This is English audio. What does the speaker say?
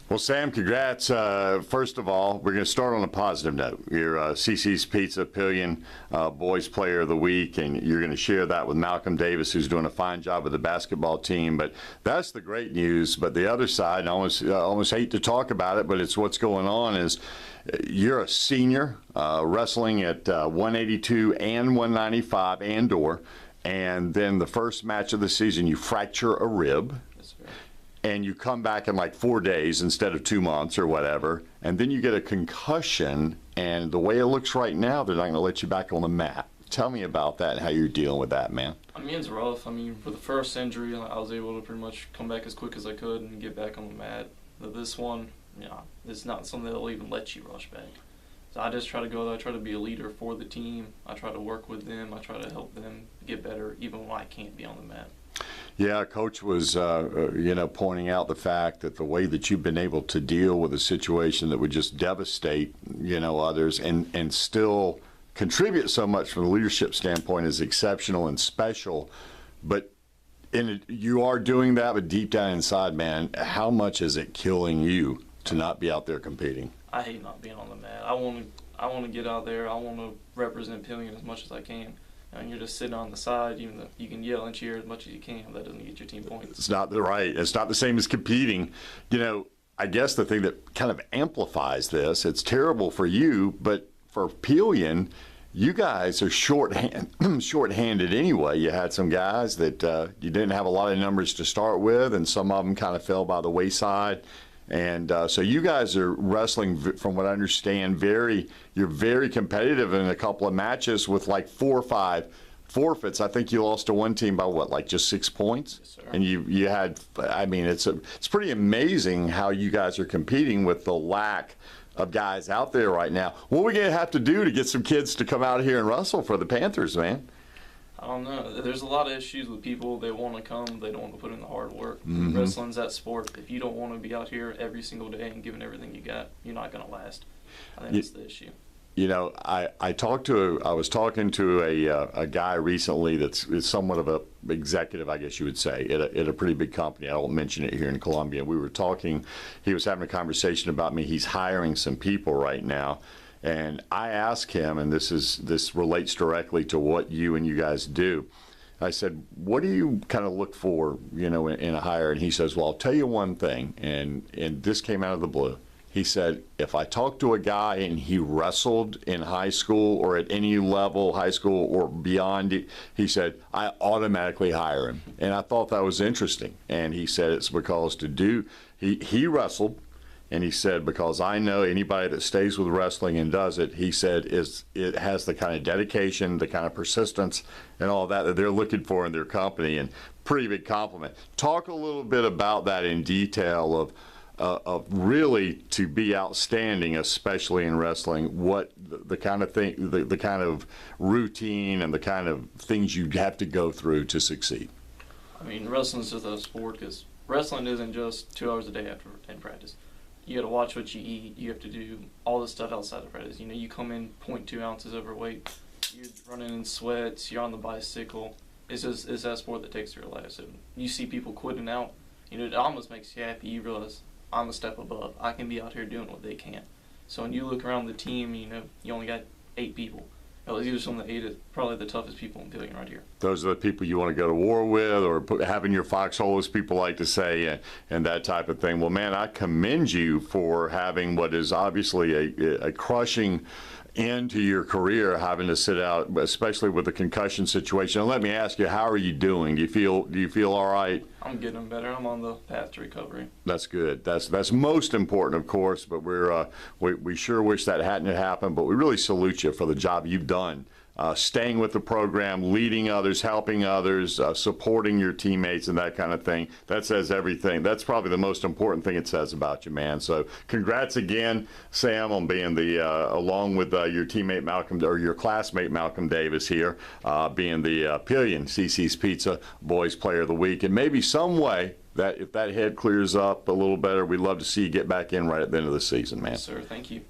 Well, Sam, congrats. First of all, we're going to start on a positive note. You're CC's Pizza Pelion Boys Player of the Week, and you're going to share that with Malcolm Davis, who's doing a fine job with the basketball team. But that's the great news. But the other side, and I almost hate to talk about it, but it's what's going on, is you're a senior wrestling at 182 and 195 and/or, and then the first match of the season, you fracture a rib. And you come back in like 4 days instead of 2 months or whatever, and then you get a concussion, and the way it looks right now, they're not going to let you back on the mat. Tell me about that and how you're dealing with that, man. I mean, it's rough. I mean, for the first injury, I was able to pretty much come back as quick as I could and get back on the mat. But this one, it's not something that'll even let you rush back. So I just try to go there. I try to be a leader for the team. I try to work with them. I try to help them get better, even when I can't be on the mat. Yeah, Coach was, pointing out the fact that the way that you've been able to deal with a situation that would just devastate, others and still contribute so much from a leadership standpoint is exceptional and special. But you are doing that, but deep down inside, man, how much is it killing you to not be out there competing? I hate not being on the mat. I want to get out there. I want to represent Pelion as much as I can. And you're just sitting on the side, even though you can yell and cheer as much as you can, but that doesn't get your team points. It's not It's not the same as competing. I guess the thing that kind of amplifies this, it's terrible for you, but for Pelion, you guys are shorthanded anyway. You had some guys that you didn't have a lot of numbers to start with, and some of them kind of fell by the wayside. And so you guys are wrestling, from what I understand, you're very competitive in a couple of matches with like 4 or 5 forfeits. I think you lost to one team by just 6 points? Yes, sir. And you had, it's pretty amazing how you guys are competing with the lack of guys out there right now. What are we going to have to do to get some kids to come out here and wrestle for the Panthers, man? I don't know. There's a lot of issues with people. They want to come. They don't want to put in the hard work. Mm-hmm. Wrestling's that sport. If you don't want to be out here every single day and giving everything you got, you're not going to last. I think that's the issue. I was talking to a guy recently that's somewhat of a executive, I guess you would say, at a pretty big company. I won't mention it here in Columbia. We were talking. He was having a conversation about me. He's hiring some people right now. And I asked him, and this relates directly to what you guys do. I said, what do you kind of look for, in a hire? And he says, well, I'll tell you one thing, and this came out of the blue. He said, if I talk to a guy and he wrestled in high school or at any level, high school or beyond, he said, I automatically hire him. And I thought that was interesting. And he said it's because he wrestled. And he said, because I know anybody that stays with wrestling and does it, he said, it has the kind of dedication, the kind of persistence, and all that they're looking for in their company. And pretty big compliment. Talk a little bit about that in detail of really to be outstanding, especially in wrestling. What the kind of thing, the kind of routine and the kind of things you have to go through to succeed. I mean, wrestling's just a sport because wrestling isn't just 2 hours a day in practice. You got to watch what you eat. You have to do all this stuff outside of practice. You come in 0.2 ounces overweight. You're running in sweats. You're on the bicycle. It's that sport that takes your life. So you see people quitting out. It almost makes you happy. You realize I'm a step above. I can be out here doing what they can't. So when you look around the team, you only got 8 people. These are some of the 8 is probably the toughest people in Pelion right here. Those are the people you want to go to war with, or having your foxhole, as people like to say, and that type of thing. Well, man, I commend you for having what is obviously a crushing end to your career, having to sit out, especially with the concussion situation. And let me ask you, how are you doing? Do you feel all right? I'm getting better. I'm on the path to recovery. That's good. That's most important, of course. But we sure wish that hadn't happened. But we really salute you for the job you've done. Staying with the program, leading others, helping others, supporting your teammates and that kind of thing. That says everything. That's probably the most important thing it says about you, man. So congrats again, Sam, on being along with your teammate Malcolm, or your classmate Malcolm Davis here, being the Pelion CC's Pizza Boys Player of the Week. And maybe some way that if that head clears up a little better, we'd love to see you get back in right at the end of the season, man. Yes, sir. Thank you.